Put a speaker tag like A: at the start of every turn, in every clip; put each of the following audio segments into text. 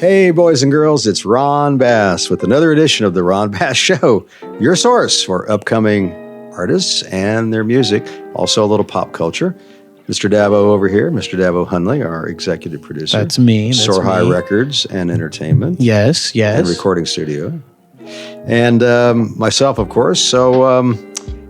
A: Hey, boys and girls, it's Ron Bass with another edition of The Ron Bass Show, your source for upcoming artists and their music, also a little pop culture. Mr. Davo over here, Mr. Davo Hunley, our executive producer.
B: That's me.
A: Soar High Records and Entertainment.
B: Yes.
A: And recording studio. And myself, of course. So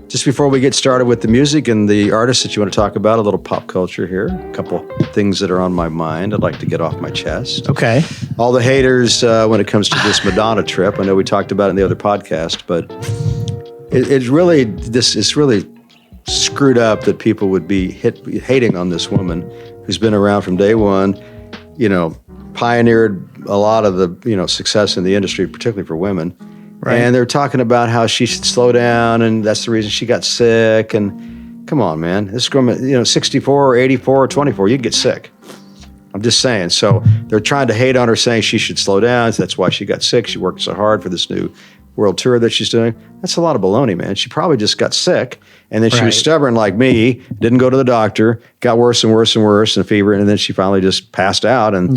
A: just before we get started with the music and the artists that you want to talk about, a little pop culture here. A couple things that are on my mind I'd like to get off my chest.
B: Okay.
A: All the haters when it comes to this Madonna trip. I know we talked about it in the other podcast, but it's really screwed up that people would be hating on this woman who's been around from day one, pioneered a lot of the, success in the industry, particularly for women. Right. And they're talking about how she should slow down, and that's the reason she got sick. And come on, man, this girl, 64 or 84 or 24, you can get sick. I'm just saying. So they're trying to hate on her, saying she should slow down. That's why she got sick. She worked so hard for this new world tour that she's doing. That's a lot of baloney, man. She probably just got sick, and then she was stubborn like me, didn't go to the doctor, got worse and worse and worse, and fever, and then she finally just passed out and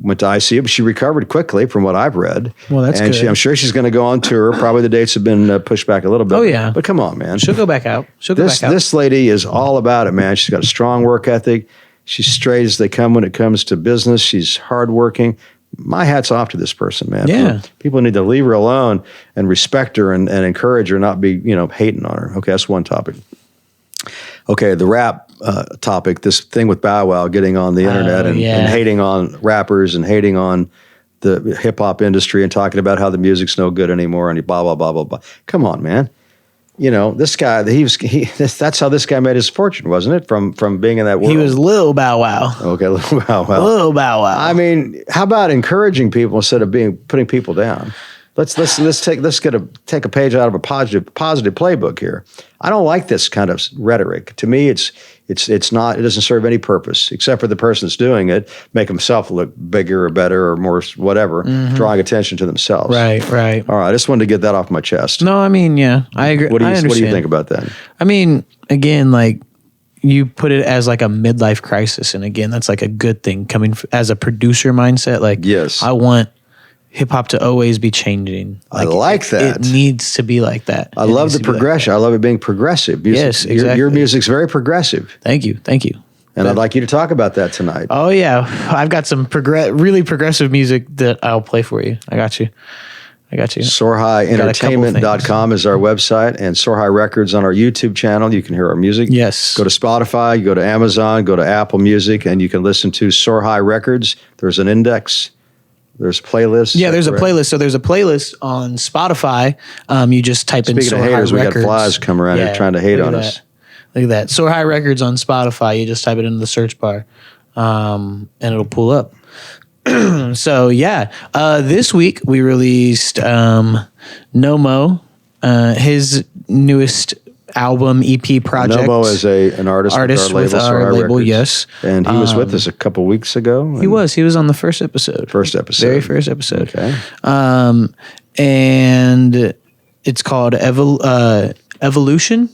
A: went to ICU. But she recovered quickly, from what I've read.
B: Well, that's good.
A: I'm sure she's going to go on tour. Probably the dates have been pushed back a little bit.
B: Oh, yeah.
A: But come on, man.
B: She'll go back out.
A: This lady is all about it, man. She's got a strong work ethic. She's straight as they come when it comes to business. She's hardworking. My hat's off to this person, man.
B: Yeah.
A: People need to leave her alone and respect her and encourage her, not be, hating on her. Okay, that's one topic. Okay, the rap topic, this thing with Bow Wow getting on the internet and hating on rappers and hating on the hip-hop industry and talking about how the music's no good anymore and blah, blah, blah, blah, blah. Come on, man. This guy, that's how this guy made his fortune, wasn't it? From being in that world.
B: He was Lil Bow Wow.
A: Okay, Lil Bow Wow.
B: Lil Bow Wow.
A: I mean, how about encouraging people instead of putting people down? Let's take a page out of a positive playbook here. I don't like this kind of rhetoric. To me, it doesn't serve any purpose except for the person that's doing it, make himself look bigger or better or more whatever, drawing attention to themselves.
B: Right.
A: All right, I just wanted to get that off my chest.
B: No, I mean, yeah, I agree.
A: What do you think about that?
B: I mean, again, like, you put it as like a midlife crisis, and again, that's like a good thing coming as a producer mindset. Like,
A: yes,
B: I want hip hop to always be changing.
A: Like, I like that.
B: It needs to be like that.
A: I love the progression. I love it being progressive.
B: Yes, exactly.
A: Your music's very progressive.
B: Thank you.
A: And I'd like you to talk about that tonight.
B: Oh yeah, I've got some really progressive music that I'll play for you. I got you.
A: SoarHighEntertainment.com is our website, and Soar High Records on our YouTube channel. You can hear our music.
B: Yes.
A: Go to Spotify, go to Amazon, go to Apple Music, and you can listen to Soar High Records. There's an index. There's playlists.
B: Yeah, there's a playlist. So there's a playlist on Spotify. You just type in Soar High Records.
A: We got flies coming around here trying to hate on us.
B: Look at that. Soar High Records on Spotify. You just type it into the search bar, and it'll pull up. So yeah, this week we released Nomo, his newest album EP project.
A: Nomo is an artist with our label,
B: Records. Yes,
A: and he was with us a couple weeks ago.
B: He was on the first episode. Very first episode.
A: Okay,
B: and it's called Evaluation.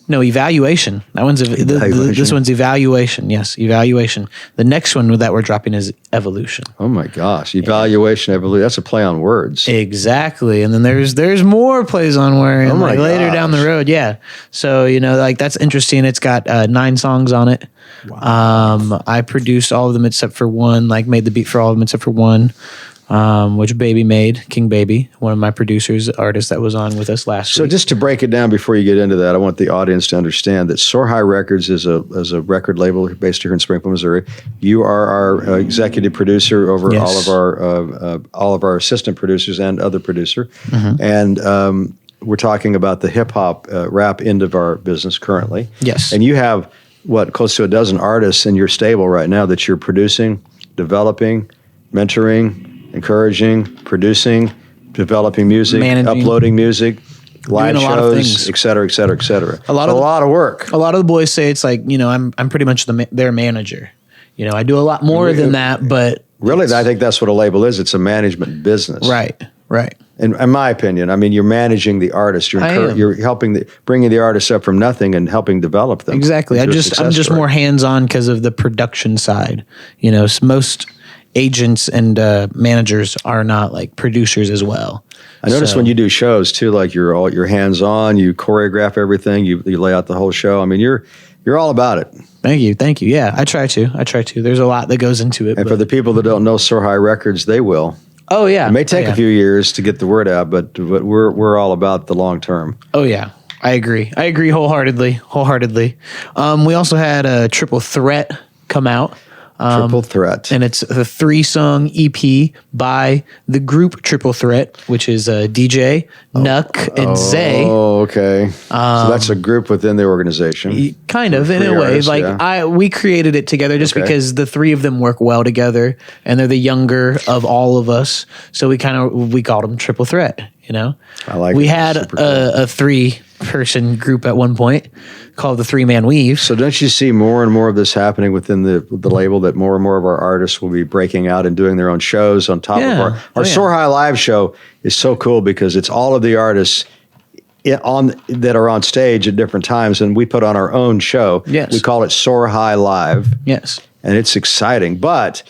B: That one's this one's Evaluation. Yes, Evaluation. The next one that we're dropping is Evolution.
A: Oh my gosh, Evaluation, Evolution. That's a play on words.
B: Exactly. And then there's more plays on words later down the road. Yeah. So that's interesting. It's got 9 songs on it. Wow. I produced all of them except for one. Made the beat for all of them except for one. Which Baby made, King Baby, one of my producers, artists that was on with us last week.
A: So just to break it down before you get into that, I want the audience to understand that Soar High Records is a record label based here in Springfield, Missouri. You are our executive producer over all of our assistant producers and other producer. And we're talking about the hip hop rap end of our business currently.
B: Yes.
A: And you have close to a dozen artists in your stable right now that you're producing, developing, mentoring, encouraging, producing, developing music,
B: managing,
A: uploading music, live shows, et cetera, et cetera, et cetera. A lot of work.
B: A lot of the boys say it's like, I'm pretty much their manager. I do a lot more than that, but
A: really, I think that's what a label is. It's a management business.
B: Right.
A: In my opinion, I mean, you're managing the artist. You're helping bringing the artists up from nothing and helping develop them.
B: Exactly. I'm just more hands-on because of the production side. Most agents and managers are not like producers as well.
A: I notice when you do shows too, like you're hands on, you choreograph everything, you lay out the whole show. I mean, you're all about it.
B: Thank you. Yeah, I try to. There's a lot that goes into it.
A: And for the people that don't know Soar High Records, they will.
B: Oh yeah,
A: it may take a few years to get the word out, but we're all about the long term.
B: Oh yeah, I agree wholeheartedly. We also had a Triple Threat come out.
A: Triple Threat.
B: And it's a 3-song EP by the group Triple Threat, which is DJ, Nuck, and Zay.
A: Oh, okay. So that's a group within the organization.
B: Kind of, in a way.
A: Artists,
B: we created it together just because the three of them work well together, and they're the younger of all of us. So we called them Triple Threat, you know?
A: I like it.
B: We had
A: Super cool.
B: a 3-person group at one point called the 3-Man Weave.
A: So don't you see more and more of this happening within the label, that more and more of our artists will be breaking out and doing their own shows on top of our Soar High Live show is so cool because it's all of the artists that are on stage at different times, and we put on our own show.
B: Yes.
A: We call it Soar High Live.
B: Yes.
A: And it's exciting, but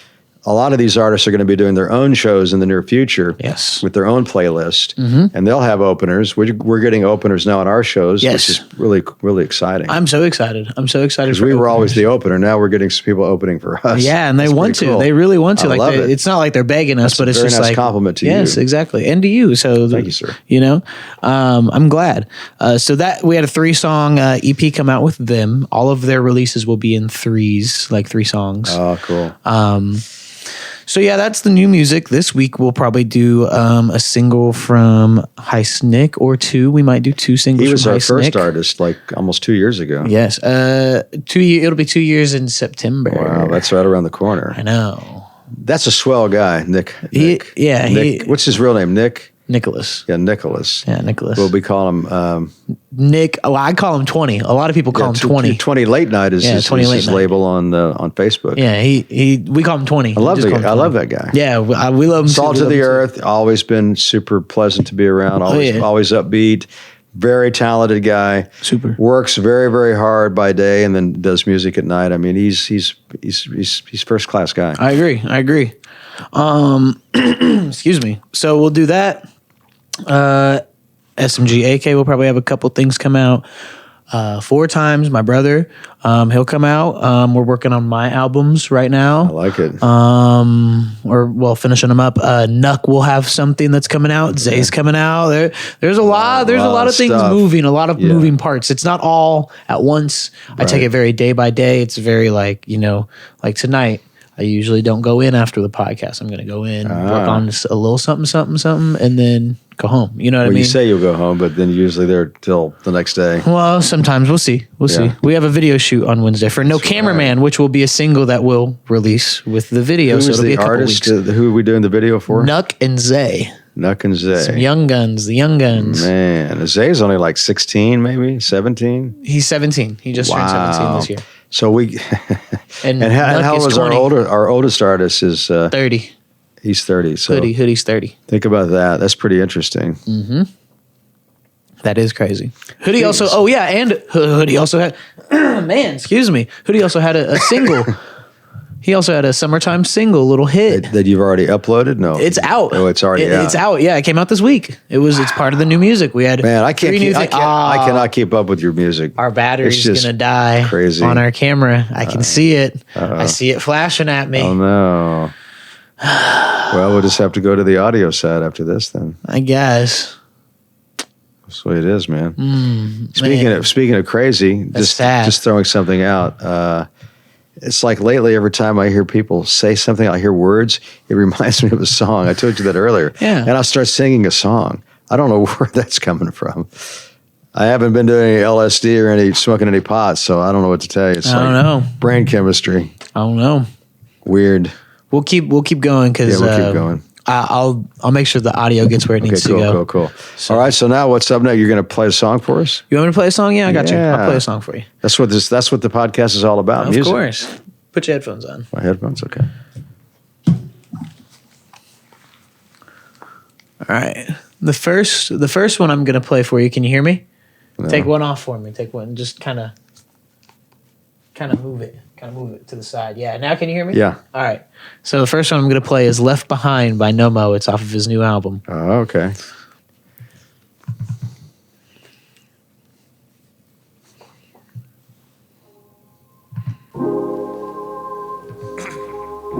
A: a lot of these artists are going to be doing their own shows in the near future.
B: Yes.
A: With their own playlist, and they'll have openers. We're getting openers now at our shows, which is really, really exciting.
B: I'm so excited.
A: Because we were always the opener. Now we're getting some people opening for us.
B: Yeah, and they want to.
A: Cool.
B: They really want to.
A: I love it.
B: It's not like they're begging us, but it's
A: very
B: just
A: nice
B: like
A: compliment to you.
B: Yes, exactly, and to you. So
A: thank you, sir.
B: You know, I'm glad. So that we had a 3-song EP come out with them. All of their releases will be in threes, like 3 songs.
A: Oh, cool.
B: So yeah, that's the new music. This week we'll probably do a single from Heist Nick or 2. We might do 2 singles.
A: He was
B: from
A: our
B: Heist
A: first
B: Nick.
A: artist, like almost 2 years ago.
B: Yes, 2 years. It'll be 2 years in September.
A: Wow, that's right around the corner.
B: I know.
A: That's a swell guy, Nick. What's his real name?
B: Nicholas.
A: Yeah, Nicholas.
B: Yeah, Nicholas.
A: Well, we call him
B: Nick. Well, I call him 20. A lot of people call him 20.
A: 20 Late Night is his label on Facebook.
B: Yeah, we call him 20.
A: I love that guy.
B: Yeah, we love him.
A: Salt of the earth, always been super pleasant to be around. Always upbeat. Very talented guy.
B: Super.
A: Works very, very hard by day and then does music at night. I mean, he's first class guy.
B: I agree. Excuse me. So we'll do that. SMG AK will probably have a couple things come out. 4 Times, my brother, he'll come out. We're working on my albums right now.
A: I like it.
B: Finishing them up. Nuck will have something that's coming out. Zay's coming out. There's a lot of things
A: stuff.
B: moving. A lot of moving parts. It's not all at once. Right. I take it very day by day. It's very like tonight. I usually don't go in after the podcast. I'm going to go in, work on just a little something, and then go home. You know what I mean?
A: You say you'll go home, but then usually they're till the next day.
B: Well, sometimes we'll see. We'll see. We have a video shoot on Wednesday for No Cameraman, which will be a single that we'll release with the video.
A: Who's the artist? Who are we doing the video for?
B: Nuck and Zay.
A: Nuck and Zay.
B: Some young guns. The young guns.
A: Man, Zay's only like 16, maybe 17.
B: He's 17. He just turned 17 this year.
A: So we
B: and
A: how was our oldest artist is
B: 30.
A: He's 30. So
B: Hoodie's 30.
A: Think about that. That's pretty interesting.
B: Mm-hmm. That is crazy. Hoodie also. Oh yeah, and Hoodie also had. Man, excuse me. Hoodie also had a single. He also had a summertime single, little hit
A: that you've already uploaded. No,
B: it's out.
A: Oh, it's already out.
B: It's out. Yeah, it came out this week. It's part of the new music. We had
A: I cannot keep up with your music.
B: Our battery's gonna die.
A: Crazy
B: on our camera. I can see it. I see it flashing at me.
A: Oh no. Well, we'll just have to go to the audio set after this then.
B: I guess.
A: That's the way it is, man. Speaking of crazy, just throwing something out. It's like lately, every time I hear people say something, I hear words, it reminds me of a song. I told you that earlier.
B: Yeah.
A: And I'll start singing a song. I don't know where that's coming from. I haven't been doing any LSD or smoking any pot, so I don't know what to tell you.
B: I don't know.
A: Brain chemistry.
B: I don't know.
A: Weird.
B: We'll keep going because
A: we'll keep going.
B: I'll make sure the audio gets where it needs to go.
A: Cool. So, all right. So now, what's up next? You're going to play a song for us?
B: You want me to play a song? Yeah, I got you. I'll play a song for you.
A: That's what the podcast is all about.
B: Of course. Put your headphones on.
A: My headphones, okay.
B: All right. The first one I'm going to play for you. Can you hear me? No. Take one off for me. Take one. Just kind of move it. kind of move it to the side. Yeah. Now can you hear me?
A: Yeah.
B: All right. So the first one I'm going to play is Left Behind by Nomo. It's off of his new album.
A: Oh, okay.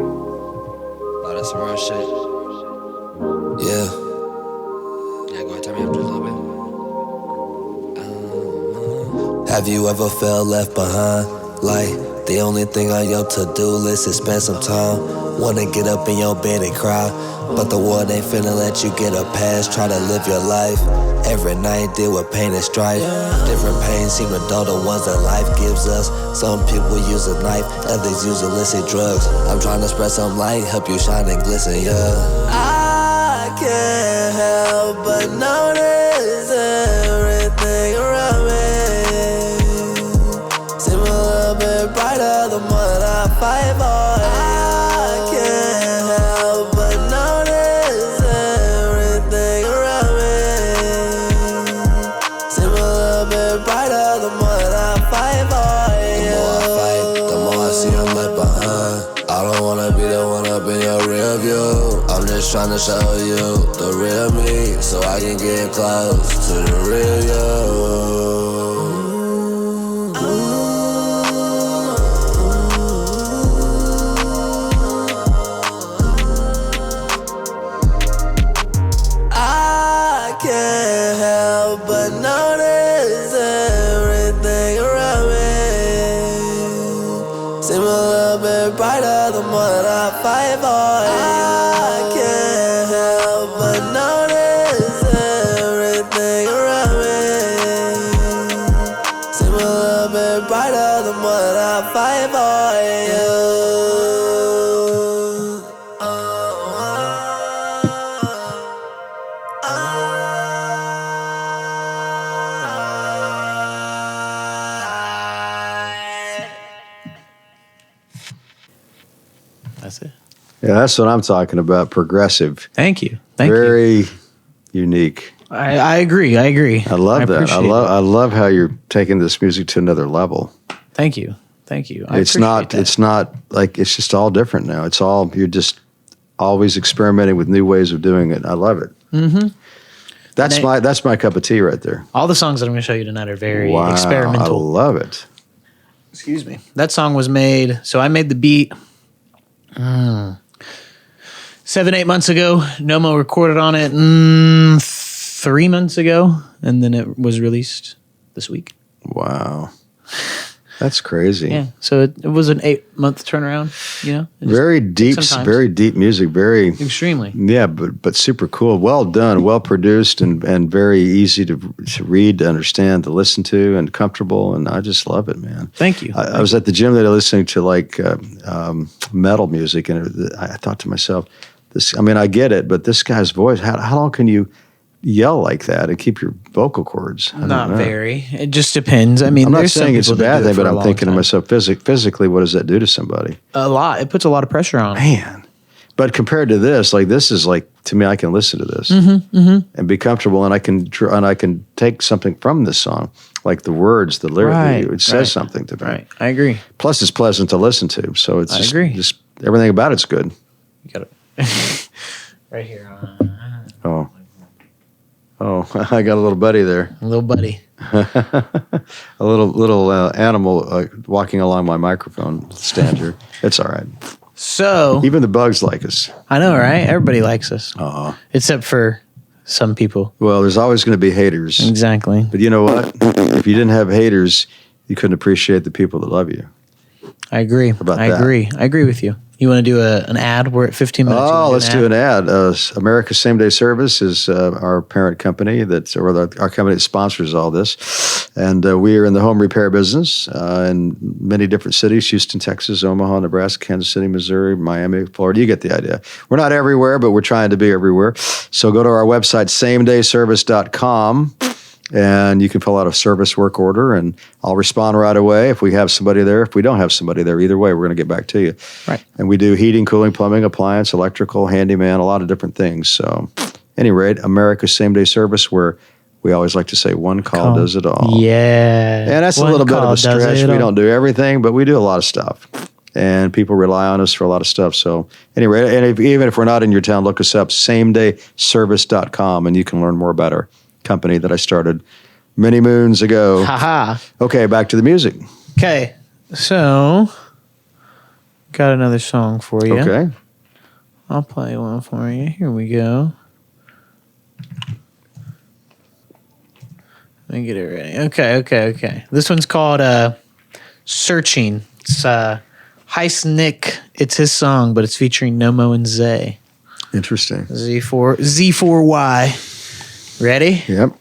C: Oh, that's some real shit. Yeah. Yeah, go ahead, turn me up just a little bit. Have you ever felt left behind? Like, the only thing on your to-do list is spend some time. Wanna get up in your bed and cry, but the world ain't finna let you get a pass. Try to live your life. Every night deal with pain and strife. Different pains seem to dull the ones that life gives us. Some people use a knife, others use illicit drugs. I'm trying to spread some light, help you shine and glisten, yeah. I can't help but notice everything around me. Seem a little bit brighter the more that I fight for it. I can't help but notice everything around me. Seem a little bit brighter the more that I fight for it. The more I fight, the more I see I'm left behind. I don't wanna be the one up in your rear view. I'm just trying to show you the real me, so I can get close to the real you. I can't help but notice everything around me. Seem a little bit brighter the more that I fight for it. I can't help but notice everything around me. Seem a little bit brighter the more that I fight for you.
B: That's it.
A: Yeah, that's what I'm talking about. Progressive.
B: Thank you. Thank you.
A: Very unique.
B: I agree. I agree.
A: I love that.
B: appreciate it.
A: I love how you're taking this music to another level.
B: Thank you. Thank you.
A: It's not like it's just all different now. It's all you're just always experimenting with new ways of doing it. I love it. Mm-hmm. That's my cup of tea right there.
B: All the songs that I'm going to show you tonight are very
A: Wow,
B: experimental.
A: I love it.
B: Excuse me. That song was made. So I made the beat 7-8 months ago. Nomo recorded on it 3 months ago, and then it was released this week.
A: Wow, that's crazy.
B: Yeah. So it was an 8-month turnaround. You know, It just
A: Very
B: took
A: deep,
B: some time.
A: very deep music. Very
B: Extremely.
A: yeah, but super cool. Well done, well produced, and very easy to read, to understand, to listen to, and comfortable. And I just love it, man.
B: Thank you.
A: I was at the gym today listening to like metal music, and I thought to myself, "This. I mean, I get it, but this guy's voice. How long can you yell like that and keep your vocal cords?" I don't
B: Not
A: know.
B: very. It just depends. I mean,
A: I'm not
B: there's some
A: saying it's a
B: people that
A: bad
B: do it
A: thing,
B: for
A: but
B: a
A: I'm
B: long
A: thinking to
B: time.
A: myself, physically, what does that do to somebody?
B: A lot. It puts a lot of pressure on.
A: Man. But compared to this, like this is like to me, I can listen to this and be comfortable, and I can take something from this song, like the words, the lyric.
B: Right,
A: It says
B: right.
A: something to me.
B: Right. I agree.
A: Plus, it's pleasant to listen to, so it's
B: I
A: just,
B: agree.
A: just everything about it's good.
B: You got it. Right here.
A: Oh, I got a little buddy there,
B: Little buddy.
A: a little animal walking along my microphone stand here. It's all right.
B: So
A: Even the bugs like us.
B: I know, right? Everybody likes us, except for some people.
A: Well, there's always going to be haters.
B: Exactly.
A: But you know what? If you didn't have haters, you couldn't appreciate the people that love you.
B: I agree.
A: about
B: I
A: that?
B: agree. I agree with you. You want to do an ad? We're at 15 minutes.
A: Oh, let's do an ad. America's Same Day Service is our parent company our company that sponsors all this. And we are in the home repair business in many different cities: Houston, Texas, Omaha, Nebraska, Kansas City, Missouri, Miami, Florida. You get the idea. We're not everywhere, but we're trying to be everywhere. So go to our website, samedayservice.com. And you can fill out a service work order, and I'll respond right away if we have somebody there. If we don't have somebody there, either way, we're going to get back to you.
B: Right.
A: And we do heating, cooling, plumbing, appliance, electrical, handyman, a lot of different things. So, at any rate, America's Same Day Service, where we always like to say one call does it all.
B: Yeah.
A: And that's
B: One
A: a little bit of
B: call
A: a
B: does
A: stretch.
B: it
A: We
B: all.
A: don't do everything, but we do a lot of stuff. And people rely on us for a lot of stuff. So anyway, and even if we're not in your town, look us up, samedayservice.com, and you can learn more about our company that I started many moons ago.
B: Haha.
A: Okay, back to the music.
B: Okay. So, got another song for you.
A: Okay.
B: I'll play one for you. Here we go. Let me get it ready. Okay. This one's called Searching. It's Heist Nick. It's his song, but it's featuring Nomo and Zay.
A: Interesting.
B: Z4Y. Ready?
A: Yep.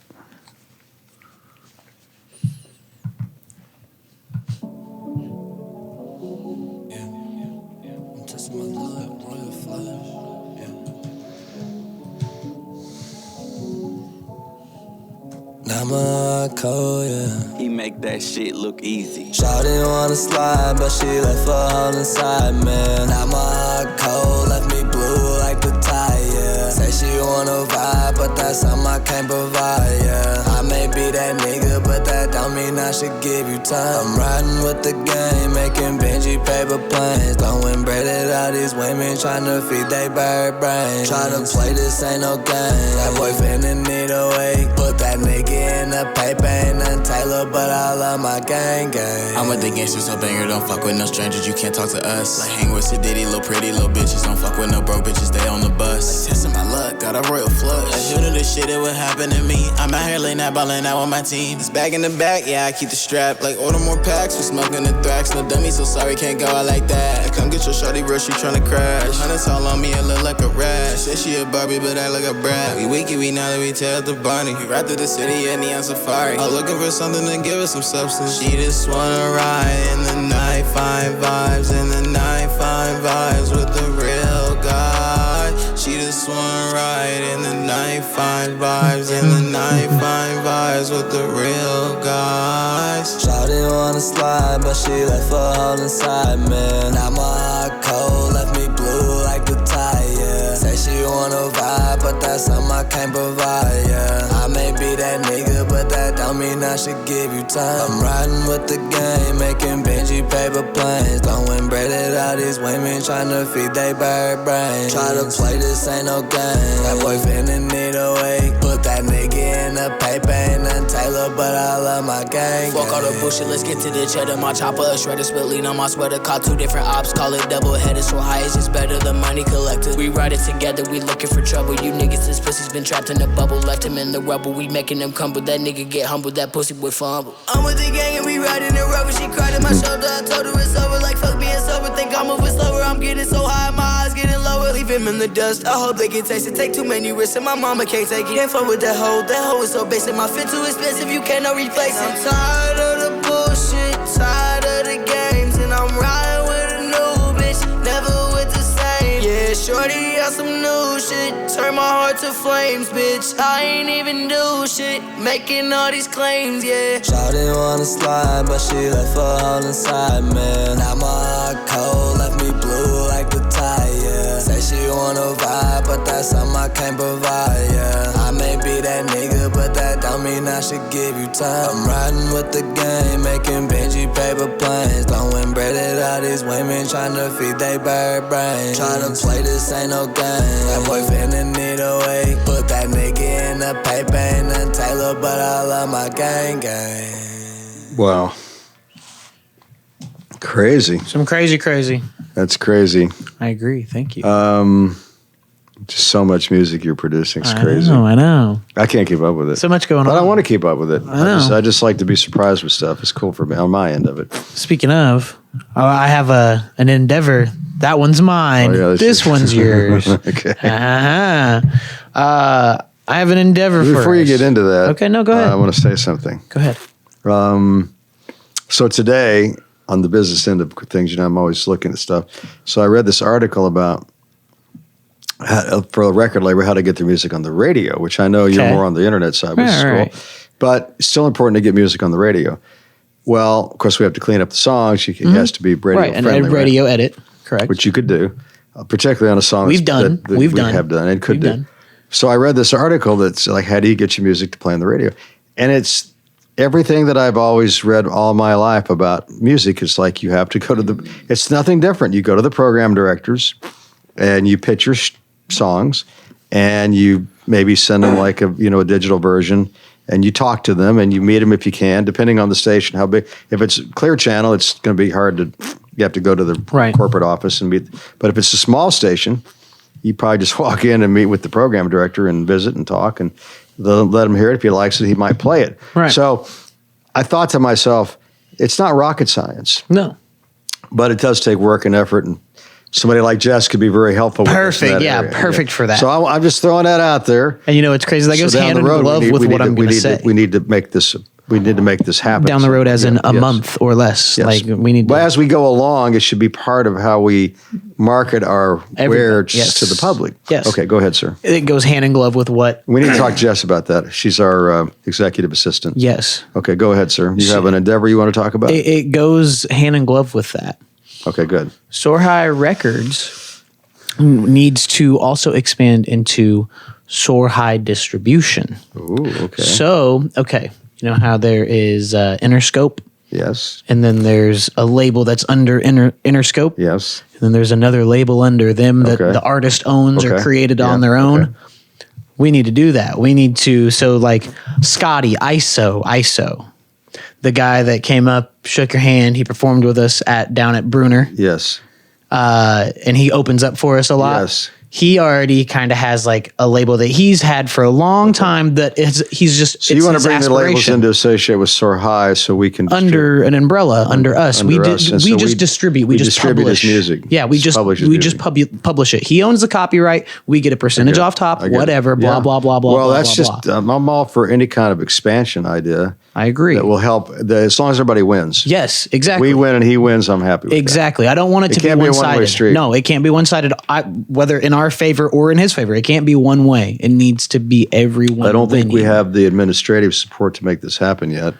C: I'ma call, yeah.
D: He make that shit look easy.
C: Shawty wanna slide, but she left her all inside, man. I'ma call, left me blue like the tire. Say she wanna vibe, but that's something I can't provide, yeah. I may be that nigga, but that don't mean I should give you time. I'm riding with the game, making Benji paper planes. Throwing bread at all these women, tryna feed they bird brains. Tryna play this ain't no game. That boy finna need a wake. Put that nigga in the paper, ain't nothing Taylor, but I love my gang.
E: I'm with the gangsters, so banger, don't fuck with no strangers, you can't talk to us. Like hang with Sadiddy, little pretty little bitches, don't fuck with no broke bitches, they on the bus. Like testing my luck, got a royal flush. Like who knew this shit, it would happen to me. I'm out here late night ballin' out with my team. It's back in the back, yeah, I keep the strap. Like order more packs, we smoking the thrax. No dummy, so sorry, can't go out like that. Come get your shorty, bro, she tryna crash. Hundreds all on me, it look like a rash. Say she a Barbie, but I look a brat. We wiki, we now that we tell the Barney. We ride through the city, yeah, neon safari. I'm looking for something to give us some substance. She just wanna ride in the night, find vibes in the night, find vibes with the real guy. She just wanna ride in the night, find vibes in the night, find vibes with the real guys.
C: Shawty wanna slide, but she left her all inside, man. Now my heart cold, left me blue like the tire. Say she wanna vibe, but that's something I can't provide, yeah. I may be that nigga, but that don't mean I should give you time. I'm riding with the game, making Benji paper planes. Throwing bread at all these women, tryna feed they bird brains. Try to play this ain't no game. That boy finna need a wake. Put that nigga in the paper, ain't nothing Taylor, but I love my gang.
F: Fuck all the bullshit, let's get to the cheddar. My chopper, a shredder, spit lean on my sweater. Caught two different ops, call it double-headed. So high is just better, the money collected. We ride it together, we looking for trouble. You niggas, this pussy's been trapped in a bubble. Left him in the rubble, we making him crumble. That nigga get humble, that pussy would fumble. I'm with the gang and we riding the rubber. She cried at my shoulder, I told her it's over. Like fuck being sober, think I'm moving slower. I'm getting so high, my eyes getting lower. Leave him in the dust, I hope they can taste it. Take too many risks and my mama can't take it. Can't fuck with that hoe is so basic. My fit too expensive, you cannot replace it. I'm tired of the bullshit, tired of the games. And I'm riding with a new bitch, never with the same. Yeah, shorty got some new shit, turn my heart to flames, bitch. I ain't even do shit, making all these claims, yeah.
C: Shawty wanna slide, but she left her all inside, man. Now my heart cold, left me blue like the tire. Say she wanna vibe, but that's something I can't provide, yeah. I may be that nigga, but that don't mean I should give you time. I'm riding with the game, making Benji paper planes. Throwing bread at all these women, tryna feed they bird brains. Tryna play this ain't no game. That boy finna need a wake. Put that nigga in the paper, ain't nothing Taylor, but I love my gang.
A: Wow. Crazy.
B: Some crazy.
A: That's crazy.
B: I agree. Thank you.
A: Just so much music you're producing. It's crazy.
B: I know.
A: I can't keep up with it.
B: So much going on.
A: But I want to keep up with it.
B: I know.
A: I just like to be surprised with stuff. It's cool for me on my end of it.
B: Speaking of, I have an endeavor. That one's mine.
A: Oh, yeah,
B: this one's yours.
A: Okay.
B: I have an endeavor for
A: Before you
B: us.
A: get into that,
B: Okay, no, go ahead.
A: I want to say something.
B: Go ahead.
A: So today, on the business end of things, I'm always looking at stuff. So I read this article about for a record label how to get their music on the radio, which I know you're more on the internet side, which is cool.
B: Right.
A: But it's still important to get music on the radio. Well, of course, we have to clean up the songs. It has to be radio
B: Right,
A: friendly,
B: and radio edit, correct.
A: which you could do, particularly on a song
B: We've done.
A: that we have done and could
B: We've
A: do.
B: done.
A: So I read this article that's like, how do you get your music to play on the radio? And it's everything that I've always read all my life about music. Is like you have to go to it's nothing different. You go to the program directors and you pitch your songs and you maybe send them like a digital version and you talk to them and you meet them if you can, depending on the station, how big. If it's Clear Channel, it's going to be hard to, you have to go to the corporate office and meet. But if it's a small station, you probably just walk in and meet with the program director and visit and talk, and they'll let him hear it. If he likes it, he might play it.
B: Right.
A: So I thought to myself, it's not rocket science.
B: No.
A: But it does take work and effort, and somebody like Jess could be very helpful.
B: Perfect,
A: area.
B: Perfect for that.
A: So I'm just throwing that out there.
B: And it's crazy. That goes hand in glove with what I'm going to say.
A: We need to make this. We need to make this happen
B: down the road, as in a month or less.
A: Yes.
B: Like we need.
A: But as we go along, it should be part of how we market our wares to the public.
B: Yes.
A: Okay, go ahead, sir.
B: It goes hand in glove with what.
A: We need to talk to Jess about that. She's our executive assistant.
B: Yes.
A: Okay, go ahead, sir. You have an endeavor you want to talk about?
B: It goes hand in glove with that.
A: Okay, good.
B: Soar High Records needs to also expand into Soar High distribution.
A: Ooh, okay.
B: So, you know how there is Interscope?
A: Yes.
B: And then there's a label that's under Interscope?
A: Yes.
B: And then there's another label under them that the artist owns or created on their own.
A: Okay.
B: We need to do that. We need to, so like Scotty, ISO. The guy that came up, shook your hand, he performed with us down at Bruner.
A: Yes.
B: And he opens up for us a lot.
A: Yes.
B: He already kind of has like a label that he's had for a long time that he's just.
A: So you want to bring the labels in to associate with Soar High so we can
B: under an umbrella under us. We just distribute. We just
A: distribute
B: publish
A: his music.
B: Yeah, we just publish it. He owns the copyright. We get a percentage off top. Whatever. Blah blah blah blah.
A: Well,
B: blah,
A: that's
B: blah,
A: just.
B: blah.
A: I'm all for any kind of expansion idea.
B: I agree.
A: That will help as long as everybody wins.
B: Yes, exactly.
A: We win and he wins. I'm happy with
B: exactly.
A: that.
B: I don't want it to be
A: one-way
B: one-sided.
A: street.
B: No, it can't be one-sided. Whether in our favor or in his favor, it can't be one way. It needs to be everyone.
A: I don't think we
B: winning.
A: have the administrative support to make this happen yet.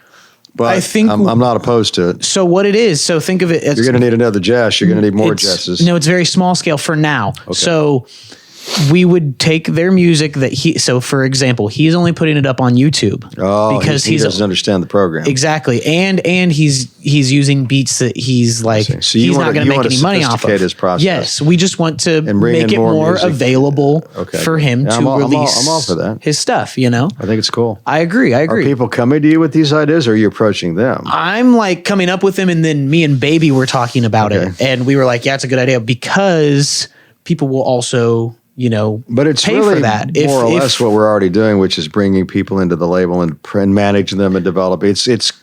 A: But
B: I think
A: I'm not opposed to it.
B: So what it is, so think of it as
A: You're going to need another Jess. You're going to need more Jesses.
B: No, it's very small scale for now. Okay. So we would take their music so for example, he's only putting it up on YouTube.
A: Oh, because he doesn't understand the program.
B: Exactly. And he's using beats that he's like,
A: so
B: he's not going to make any money off of.
A: His process.
B: Yes. We just want to make it more
A: music.
B: Available for him to release
A: I'm all for that.
B: His stuff,
A: I think it's cool.
B: I agree.
A: Are people coming to you with these ideas or are you approaching them?
B: I'm like coming up with them and then me and Baby were talking about it. And we were like, yeah, it's a good idea because people will also
A: but it's
B: pay
A: really
B: for that.
A: more or less what we're already doing, which is bringing people into the label and managing them and developing. It's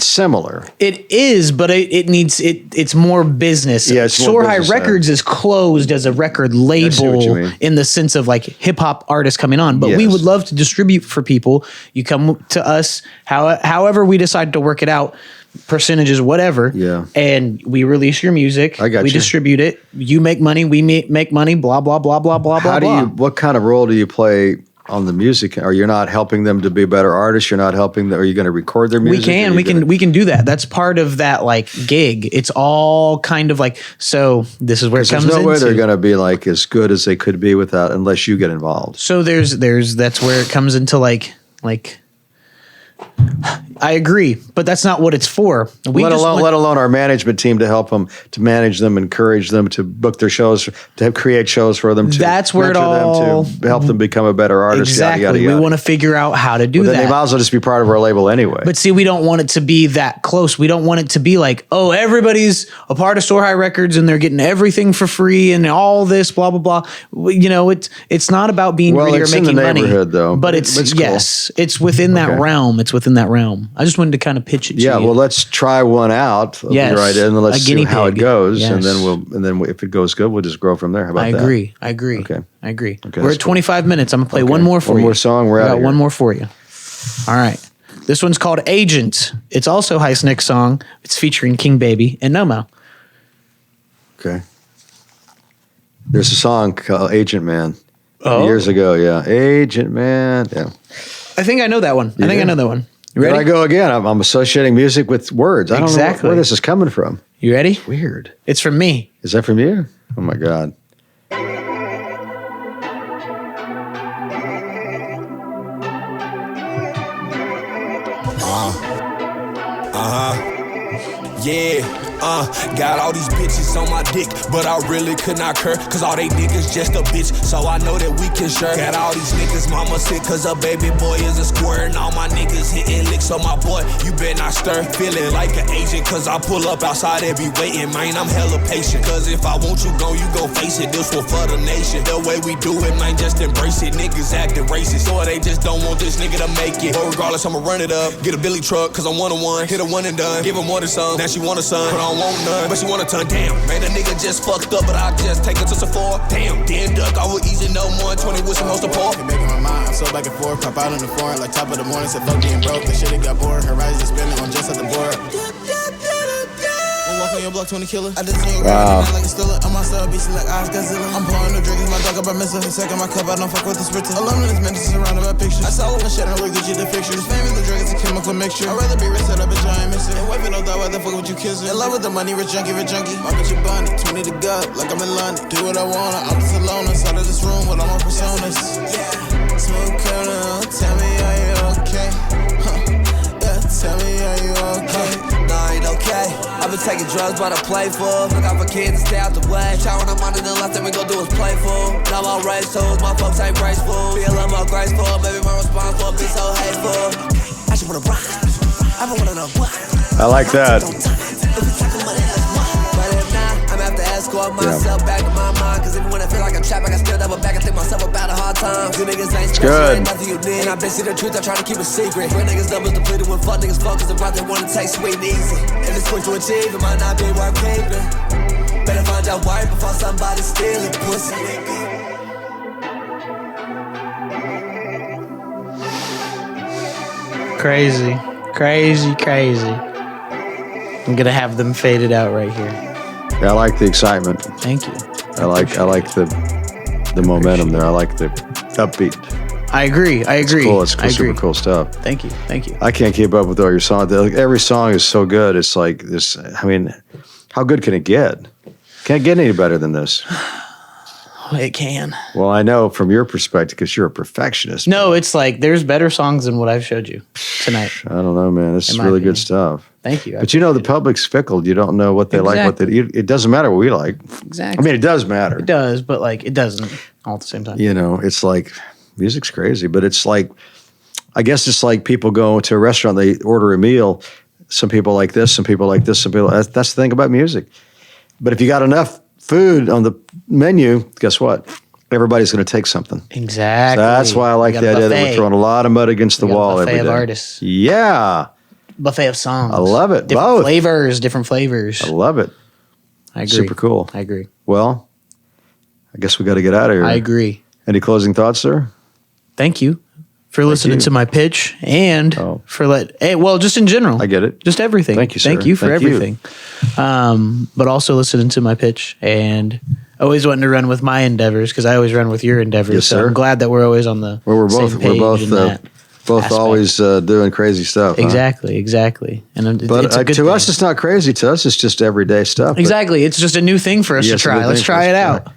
A: similar.
B: It is, but it's more business.
A: Yeah,
B: Soar High Records is closed as a record label in the sense of like hip hop artists coming on. But we would love to distribute for people. You come to us, however we decide to work it out. Percentages, whatever.
A: Yeah. And
B: we release your music. We distribute it. You make money. We make money. Blah blah blah blah blah blah.
A: What kind of role do you play on the music? Are you not helping them to be better artists? You're not helping them. Are you going to record their music?
B: We can do that. That's part of that like gig. It's all kind of like so. This is where it comes.
A: There's no way they're going to be like as good as they could be unless you get involved.
B: So that's where it comes into like. I agree, but that's not what it's for.
A: Let alone our management team to help them, to manage them, encourage them to book their shows, to create shows for them.
B: That's where it all
A: them to help them become a better artist.
B: Exactly.
A: Yada, yada, yada.
B: We want to figure out how to do that.
A: Then they might as well just be part of our label anyway.
B: But see, we don't want it to be that close. We don't want it to be like, oh, everybody's a part of Soar High Records and they're getting everything for free and all this blah blah blah. It's not about being greedy or making money.
A: Though,
B: but it's cool. It's within that realm. It's within that realm. I just wanted to kind of pitch it to you.
A: Yeah, well, let's try one out.
B: Yes.
A: Right, and then let's see how it goes.
B: Yes.
A: And then if it goes good, we'll just grow from there. How about that?
B: I agree.
A: Okay.
B: I agree.
A: Okay,
B: We're at 25 minutes. I'm going to play one more for you.
A: One more song. We're out.
B: Got one more for you. All right. This one's called Agent. It's also Heist Nick's song. It's featuring King Baby and Nomo.
A: Okay. There's a song called Agent Man.
B: Oh.
A: Years ago, yeah. Agent Man. Yeah.
B: I think I know that one. I think I know that one. You ready?
A: Here I go again. I'm associating music with words. I don't know where this is coming from.
B: You ready?
A: Weird.
B: It's from me.
A: Is that from you? Oh my God.
G: Got all these bitches on my dick, but I really could not care, cause all they niggas just a bitch, so I know that we can share. Got all these niggas mama sick, cause a baby boy is a square, and all my niggas hitting licks on my boy, you better not stir. Feeling like an agent, cause I pull up outside and be waiting, man, I'm hella patient, cause if I want you gone, you gon' face it, this one for the nation. The way we do it, man, just embrace it. Niggas acting racist, or they just don't want this nigga to make it, but regardless, I'ma run it up, get a Billy truck, cause I'm one-on-one, hit a one and done, give her more than some, now she want a son, but I don't want none, but she want a ton. Damn, man, a nigga just fucked up, but I just take her to Sephora. Damn, then duck, I would easy no more. 20 with some most support.
E: Making my mind, I'm so back and forth. Pop out in the foreign, like top of the morning. Said fuck being broke, the shit it got bored. Horizon spinning on just at the board. Walk on your block, 20 killer. I just seen
A: Wow.
E: like a stiller. I'm myself, beastin' like Oz Godzilla. I'm pouring no drinks, my dog up, I miss her. Second my cup, I don't fuck with the spritzer. Alone in this man, surrounded by pictures. I saw one shit, I look at you the pictures. Fame in the drug, it's a chemical mixture. I'd rather be rich, set up a giant missing. And wifey no thought, why the fuck would you kiss her? In love with the money, rich junkie, rich junkie. My bitch, you bonded, 20 to go, like I'm in London. Do what I wanna, I'm just alone inside of this room with all my personas. Yeah, smooth criminal, tell me, are you okay? Yeah, tell me, are you okay?
C: Nah, ain't okay. I've been taking drugs by the playful. Look out for kids to stay out the way. Showering on money, the last thing we gon' do is playful. Now I'm raised tools, my folks ain't graceful. Be a little more graceful, maybe more responsible, be so hateful. I just wanna rock, I don't wanna know what.
A: I like that.
C: But if not, I'm have to escort myself back to my mind. Cause even when I feel like I'm trapped, I can still double back and think myself about the hard times. You niggas ain't special,
A: good.
C: ain't nothing you need. And I've been seeing the truth, I try to keep it secret. Real niggas numbers depleted when fuck niggas focus about they wanna take sweet and easy. If it's quick to achieve, it might not be worth keeping. Better find your worth before somebody steal it, pussy.
B: Crazy. I'm gonna have them faded out right here.
A: Yeah, I like the excitement.
B: Thank you.
A: I like the momentum there. I like the upbeat.
B: I agree.
A: It's cool. It's
B: I agree.
A: super cool stuff.
B: Thank you.
A: I can't keep up with all your songs. Every song is so good. It's like this. I mean, how good can it get? Can't get any better than this.
B: It can.
A: Well, I know from your perspective because you're a perfectionist.
B: No, it's like there's better songs than what I've showed you tonight.
A: I don't know, man. This is
B: my
A: really
B: opinion.
A: good stuff.
B: Thank you.
A: But you know, the public's fickle. You don't know what they like. It doesn't matter what we like.
B: Exactly.
A: I mean, it does matter.
B: It does, but like it doesn't all at the same time.
A: You know, it's like music's crazy, but it's like, I guess it's like people go to a restaurant, they order a meal. Some people like this, some people like this, some people. That's the thing about music. But if you got enough food on the menu, guess what? Everybody's going to take something.
B: Exactly.
A: So that's why I like
B: We
A: the
B: got a
A: idea that
B: buffet.
A: we're throwing a lot of mud against the
B: We got a
A: wall
B: buffet
A: every
B: of
A: day.
B: artists.
A: Yeah,
B: Buffet of songs.
A: I love it.
B: Different
A: Both.
B: different flavors.
A: I love it.
B: I agree.
A: Super cool.
B: I agree.
A: Well, I guess we got to get out of here.
B: I agree.
A: Any closing thoughts, sir?
B: Thank you for listening
A: you.
B: to my pitch and
A: Oh.
B: for just in general.
A: I get it.
B: Just everything.
A: Thank you, sir.
B: Thank you for
A: Thank you.
B: everything. But also listening to my pitch and always wanting to run with my endeavors because I always run with your endeavors.
A: Yes,
B: so
A: sir.
B: I'm glad that we're always on the
A: Well, we're
B: same page in that
A: both
B: aspect.
A: always doing crazy stuff. huh?
B: Exactly. And
A: But
B: it's a good
A: to
B: thing.
A: us, it's not crazy. To us, it's just everyday stuff. But
B: Exactly. It's just a new thing for us
A: Yeah,
B: to
A: it's a new
B: try.
A: thing
B: Let's
A: for
B: try
A: us
B: it
A: to
B: out.
A: try.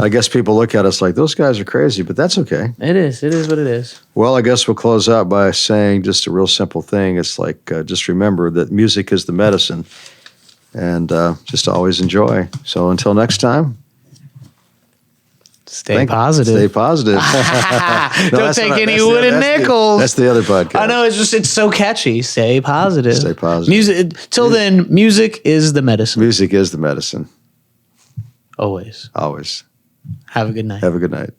A: I guess people look at us like those guys are crazy, but that's okay.
B: It is. It is what it is.
A: Well, I guess we'll close out by saying just a real simple thing. It's like just remember that music is the medicine, and just always enjoy. So until next time,
B: Stay positive.
A: Stay positive. No,
B: Don't
A: that's
B: take
A: not-
B: any
A: that's the-
B: wooden
A: that's the-
B: nickels.
A: That's the other podcast.
B: I know it's so catchy. Stay positive.
A: Stay positive.
B: Music. Till then, music is the medicine.
A: Music is the medicine.
B: Always.
A: Always.
B: Have a good night.
A: Have a good night.